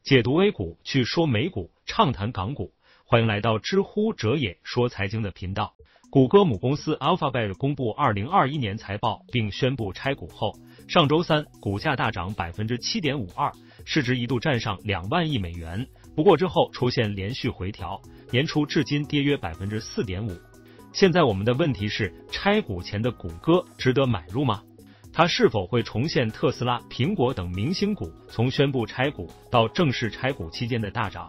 解读 A 股，去说美股，畅谈港股。欢迎来到知乎者也说财经的频道。谷歌母公司 Alphabet 公布2021年财报并宣布拆股后，上周三股价大涨 7.52%， 市值一度站上2万亿美元。不过之后出现连续回调，年初至今跌约 4.5%。现在我们的问题是，拆股前的谷歌值得买入吗？它是否会重现特斯拉、苹果等明星股从宣布拆股到正式拆股期间的大涨？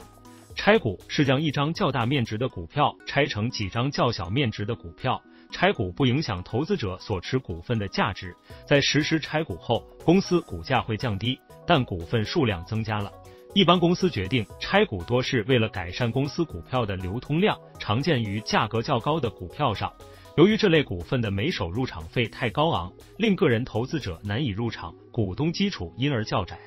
拆股是将一张较大面值的股票拆成几张较小面值的股票，拆股不影响投资者所持股份的价值。在实施拆股后，公司股价会降低，但股份数量增加了。一般公司决定拆股多是为了改善公司股票的流通量，常见于价格较高的股票上。由于这类股份的每手入场费太高昂，令个人投资者难以入场，股东基础因而较窄。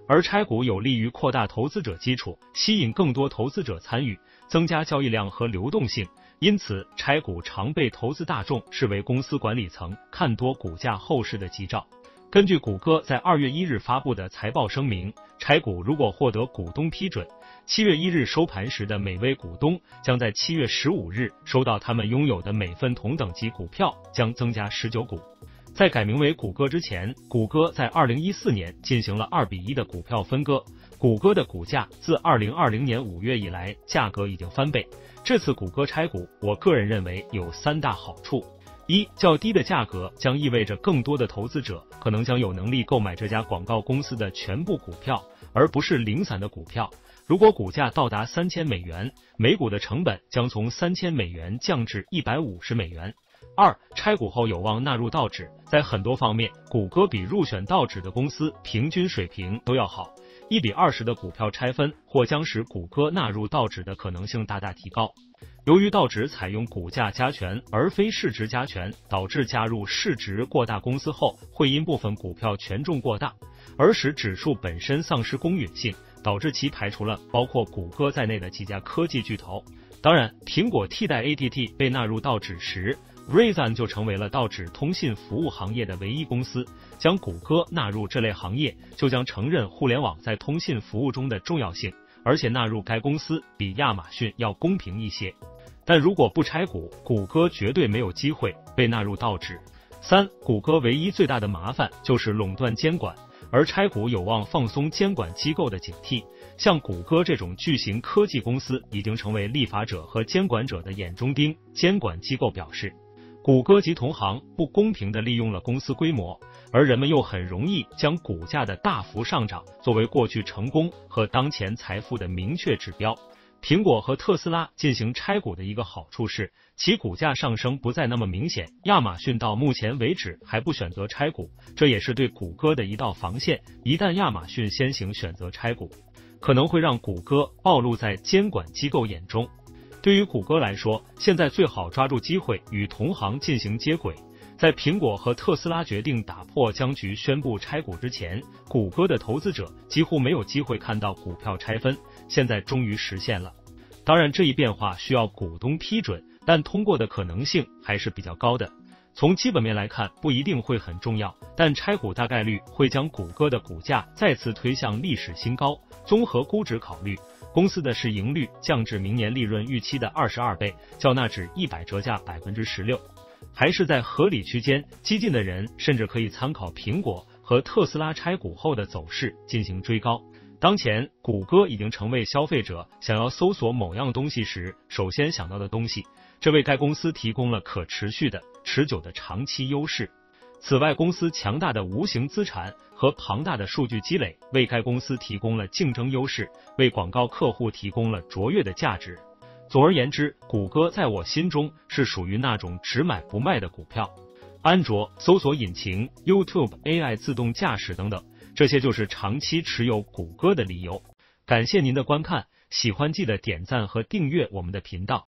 而拆股有利于扩大投资者基础，吸引更多投资者参与，增加交易量和流动性。因此，拆股常被投资大众视为公司管理层看多股价后市的吉兆。根据谷歌在2月1日发布的财报声明，拆股如果获得股东批准，7月1日收盘时的每位股东将在7月15日收到他们拥有的每份同等级股票将增加19股。在改名为谷歌之前，谷歌在2014年进行了2:1的股票分割。谷歌的股价自2020年5月以来价格已经翻倍。这次谷歌拆股，我个人认为有3大好处。一，较低的价格将意味着更多的投资者可能将有能力购买这家广告公司的全部股票，而不是零散的股票。如果股价到达3000美元，每股的成本将从3000美元降至150美元。二，拆股后有望纳入道指，在很多方面，谷歌比入选道指的公司平均水平都要好。1:20的股票拆分或将使谷歌纳入道指的可能性大大提高。由于道指采用股价加权而非市值加权，导致加入市值过大公司后会因部分股票权重过大，而使指数本身丧失公允性，导致其排除了包括谷歌在内的几家科技巨头。当然，苹果替代 AT&T 被纳入道指时，Verizon 就成为了道指通信服务行业的唯一公司。将谷歌纳入这类行业，就将承认互联网在通信服务中的重要性，而且纳入该公司比亚马逊要公平一些。但如果不拆股，谷歌绝对没有机会被纳入道指。三，谷歌唯一最大的麻烦就是垄断监管，而拆股有望放松监管机构的警惕。像谷歌这种巨型科技公司已经成为立法者和监管者的眼中钉。监管机构表示，谷歌及同行不公平地利用了公司规模，而人们又很容易将股价的大幅上涨作为过去成功和当前财富的明确指标。苹果和特斯拉进行拆股的一个好处是，其股价上升不再那么明显。亚马逊到目前为止还不选择拆股，这也是对谷歌的一道防线。一旦亚马逊先行选择拆股，可能会让谷歌暴露在监管机构眼中。对于谷歌来说，现在最好抓住机会与同行进行接轨。在苹果和特斯拉决定打破僵局宣布拆股之前，谷歌的投资者几乎没有机会看到股票拆分，现在终于实现了。当然，这一变化需要股东批准，但通过的可能性还是比较高的。从基本面来看，不一定会很重要，但拆股大概率会将谷歌的股价再次推向历史新高。综合估值考虑，公司的市盈率降至明年利润预期的22倍，较纳指100折价 16%， 还是在合理区间。激进的人甚至可以参考苹果和特斯拉拆股后的走势进行追高。当前，谷歌已经成为消费者想要搜索某样东西时首先想到的东西，这为该公司提供了可持续的、持久的长期优势。此外，公司强大的无形资产和庞大的数据积累为该公司提供了竞争优势，为广告客户提供了卓越的价值。总而言之，谷歌在我心中是属于那种只买不卖的股票。安卓、搜索引擎、YouTube、AI 自动驾驶等等，这些就是长期持有谷歌的理由。感谢您的观看，喜欢记得点赞和订阅我们的频道。